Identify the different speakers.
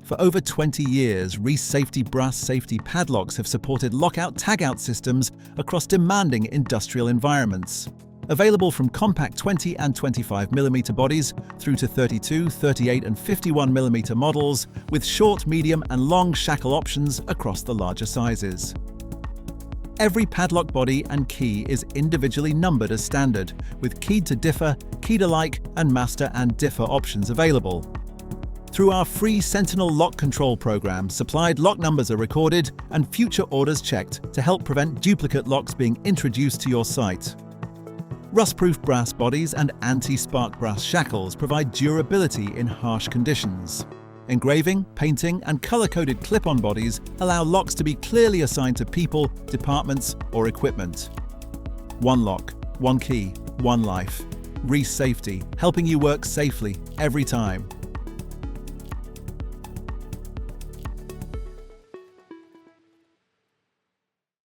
Speaker 1: For over 20 years, Reece Safety brass safety padlocks have supported lockout tagout systems across demanding industrial environments. Available from compact 20 and 25mm bodies through to 32, 38 and 51mm models, with short, medium and long shackle options across the larger sizes. Every padlock body and key is individually numbered as standard, with keyed to differ, keyed alike and master and differ options available. Through our free Sentinel lock control program, supplied lock numbers are recorded and future orders checked to help prevent duplicate locks being introduced to your site. Rust-proof brass bodies and anti-spark brass shackles provide durability in harsh conditions. Engraving, painting and color-coded clip-on bodies allow locks to be clearly assigned to people, departments or equipment. One lock, one key, one life. Reece Safety, helping you work safely every time.